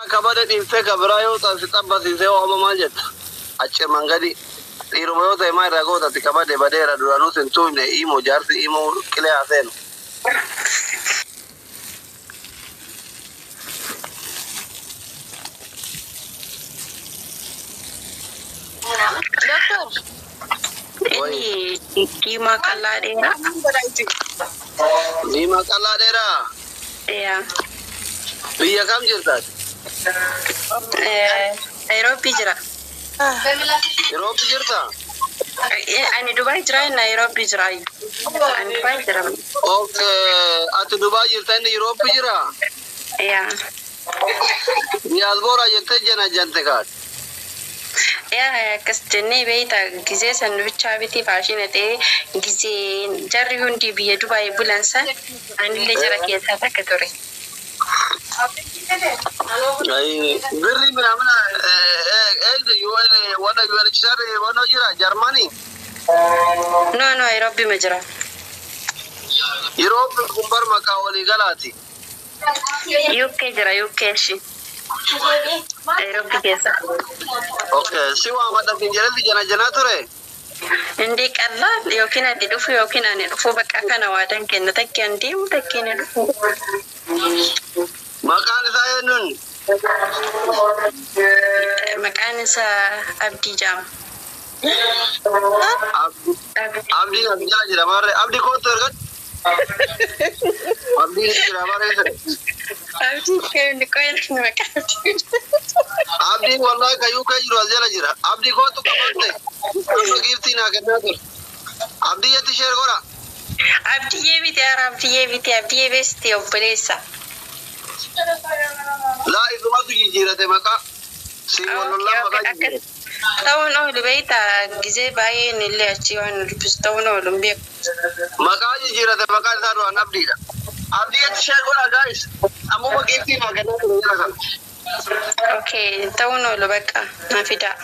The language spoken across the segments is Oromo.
Kabada dhifte kabraayo taasifabbasi sewa majet. Ache mangadi irumayo ta mai ragota ti kabade badera duranu sentune imo jarsi imo kile aseno. Doctor. Ini Dima Kaladera. Dima Kaladera. Ya. Biya kam jirta. Nairobi jira. Nairobi jirta. Ani Dubai jira, Nairobi jira. Ani Dubai jira. Okay, atu Dubai jirta ni Nairobi jira. Ya. Ni albora jete jana jante kat. Ya kasjenne beita gize sandwich abiti fashinate gize jarri hundi biya Dubai bulansa ani le jira ke ta takatore. Ay, birri min amna wana chare wana jira Germany. No, Nairobi majra. Europe kumbar makawali galati. UK jira UK shi. Nairobi kesa. Okay, siwa mata pinjere jana jana tore. Indi kalla yokina didufu yokina ne dufu baka kana wadan kenna takkan dim takkene dufu. Makan saya nun. Makan sa Abdi Jam. Abdi jana jira mare Abdi ko tergat. Abdi jira mare. Abdi kan ko yana makan. Abdi wallahi kayu jira jala jira. Abdi ko to kabante. Ko gifti na kana tur. Abdi yati share gora. Abdi ye besti operesa. La itu matu jira te maka. Si wallahi maka. Tawon o beita gize baye nille achiwan rupus tawon o lumbe. Maka jira te maka saru Abdi da. Abdi yati share gora guys. Amu ko gifti na kana tur. Okay, tawon o lubaka nafida.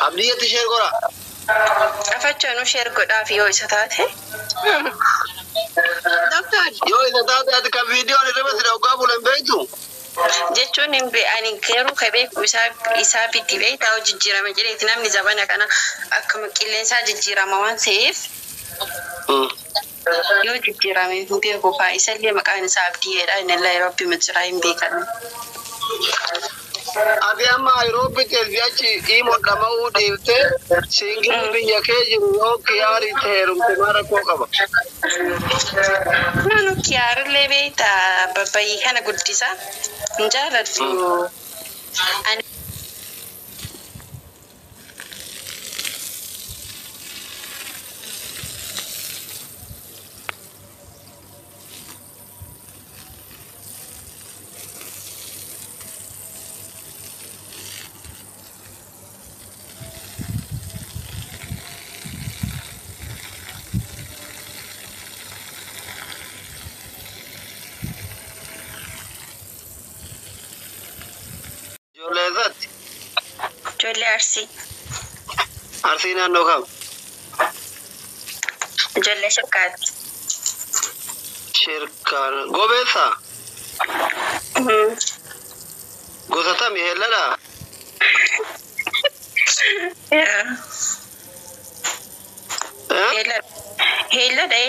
Abdi yati share gora. Afacho no share goda fi yo isatate. Doctor, yo isatate at video ni rebe sira ugabulen beitu. jechuun nimbe ani keeru kabe isa biti beita o jijjirama jedheeti namni zabana kana akkuma qilleensaa jijjirama waan ta'eef yoo jijjirame hin beeku faa isallee maqaan isaa Abdiidha inni Nairobi majjiraa hin beekame. Ati amma Nairobi telviachi imo damau deevte singil biyya kee jiru yoo kiyaari teerumte mara koo qaba. Nanu kiyaarullee beita babbayii kana guddisa hin jaaladhu. Jolle Arsi naannoo kam? Jolle shirkaati. Shirkaan gobeessa? Gosa tami helladha? Helladha.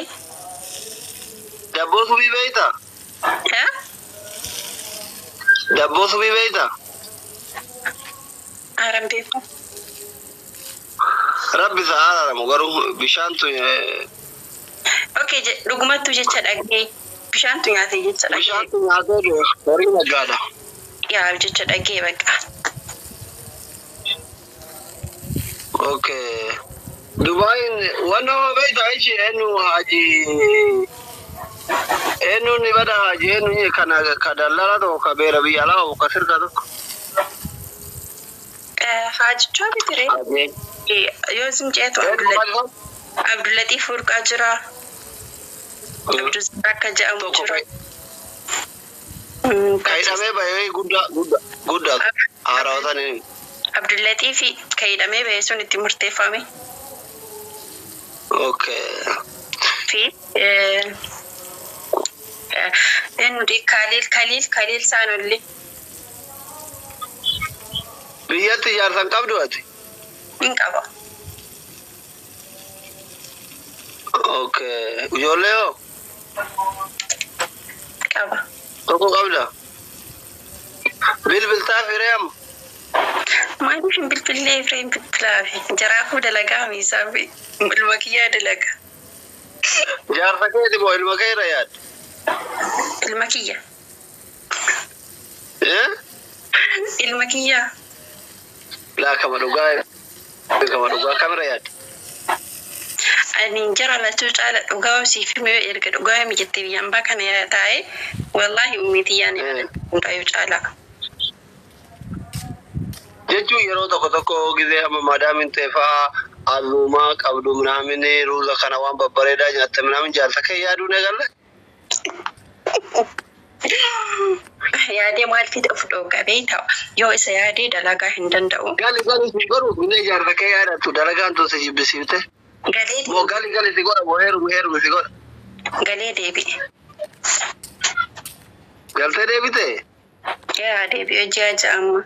Dabboo subii beeyta? Dabboo subii beeyta? Aram beeku. Rabbi sa'aadha garuu bishaantu. Okay, dhugumattu jecha dhagee bishaantu nyaatee jecha dhagee. Bishaantu nyaatee horii nagaadha. Yaa jecha dhagee baqa. Okay. Dubai wano beeyta ishi enu haji enu ni bada haji enu ni kana kadallala to kabera biyala o kasirka to. Haji chobi tire. Yoo simceetu Abdullatif Furqaa jira. Abdulrazak jedhamu jira. Kaidhamee bahee guddaa haarawatanii. Abdullatif kaidhamee bahee sun itti murteeffame. Okay. Fi nuti Khalil Saanolli. biyyatti jaarsan qabdu ati. Hin qaba. Okay. Ijoollee hoo? Qaba. Tokko qabda. Bilbiltaa firee amma. Maaliif hin bilbilee Efreem bilbilaafi jaraafuu dalagaa miisaa fi ilma kiyyaa dalaga. Jaarsa keeti moo ilma kee irra yaadda? Ilma kiyya. Ilma kiyya. Laa kama dhugaa kamira yaadda? Ani jara lachuu caala dhugaa siif himee erga dhugaa mijattee biyyaan baa kana taa'e wallaahi ummitiyyaan hundaa'uu caala. Jechuun yeroo tokko gizee amma maadaamin teefaa alluumaa qabdu minaamin ruuza kana waan babbareedaa nyaatte minaamin jaarsa kee yaaduu ne galle? Yaadee maal fida of dhoogabee ta'a yoo isa yaadee dalagaa hin danda'u. Gali si godhu bine jaarsa kee yaadatu dalagaan tun si jibbisiifte. Galee Moo gali si godha moo heerume si godha? galee deebi'e. Galtee deebite? Yaa deebi'e ji'a ja'amma.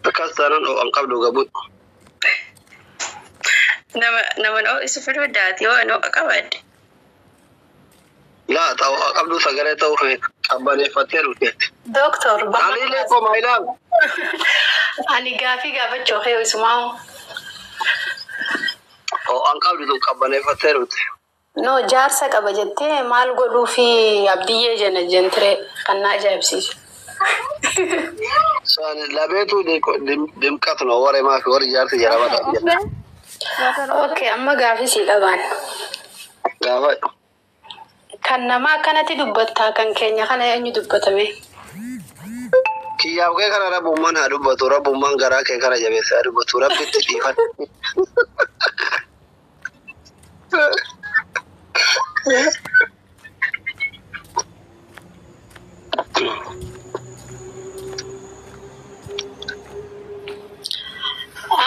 Akkas taanaan an qabdu gabu. Nama noo isa fiduu daati yoo noo qabaadde. Laa ta'u qabdu sagalee ta'uu fe qabbaneeffattee dhufeetti. Doctor, Aliilee koo maayilaan. ani gaafii gaafachuu hee isumaa. An qabdu tun qabbaneeffattee dhufte. No, jaarsa qaba jettee maal godhuu fi abdiyyee jenna jentiree kan na ajaa'ibsiisu. Sani labeetu dimqatu no waree maafi warri jaarsi jedhamata. Okay, amma gaafii sii qabaan. Gaafa. Kan namaa akkanatti dubbattaa kan keenya kana eenyu dubbatame? Kiyyaaf kee kana rabbummaan haa dubbatu rabbummaan garaa kee kana jabeessa haa dubbatu rabbitti dhiifan.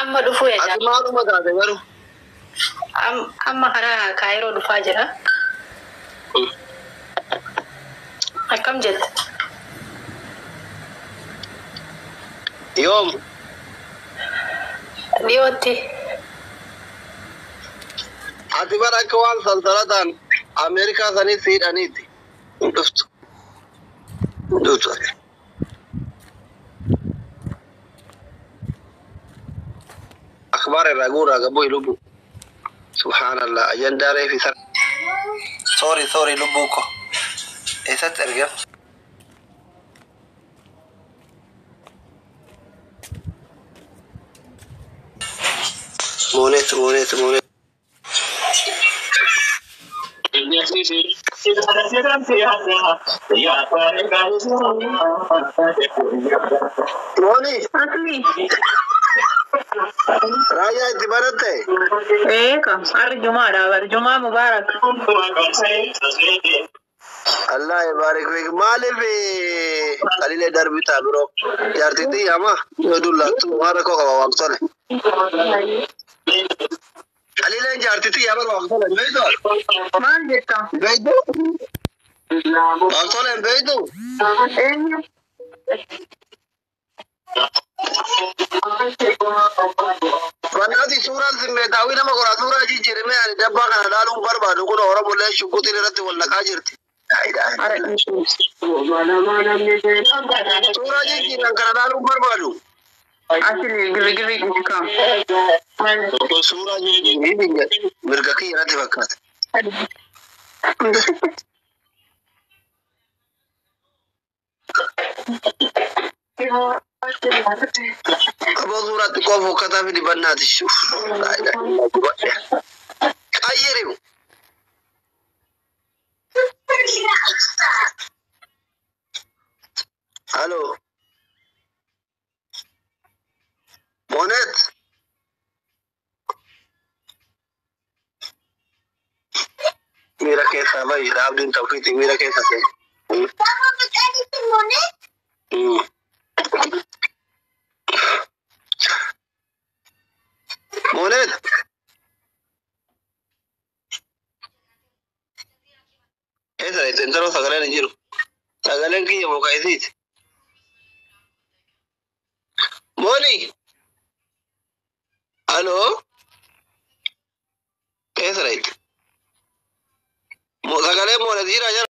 Amma dhufuu Ati jedha. maaluma taate garuu? Amma karaa kaayiroo dhufaa jira. Akkam jette? Yoom? Dhiyootti. Ati bara akka waan salsalataan Ameerikaa sanii siidhaniiti. Hin dhuftu. Hin dhuftu. Akhbaar irraa guuraa gabboo lubbuu. Subhaanallah ajandaalee fi sana. Sorry lubbuu ko. Eessatti argam? Mooneet. Mooni, Asli. raayyaa itti baratte? Kam hari Jumaa Mubarak. Allah barik fik. Maaliif qalilee darbitaa biroo jaartitti ama dullatu waan rakkoo qaba waqtole. Qalileen jaartitti yaaba waqtole beeytu? Maal jetta? Beeytu? Waqtole beeytu? Wanti suuraan simmeetaawwi nama qoraa suuraa jijjiirame ani dabbaa kana ilaaluun barbaadu kun Oromollee shukkutiin irratti wal naqaa jirti. Suuraa jijjiiran kana ilaaluun barbaadu. Asli girigiri kam. Suuraa jijjiiran mirga kiyya irratti fakkaata. Aboo suuratti qofa uffataa fi dibannaati. Qayyirimu. Halo. Monet. Mira keessa bayi dhaabdiin tawfiiti mira keessa ta'e. Monet. Esa intentaro sagaleen hin jiru. Sagaleen kiyya muka isiiti. جرتني الو كيف رأيت؟ سقالي مولدي راجع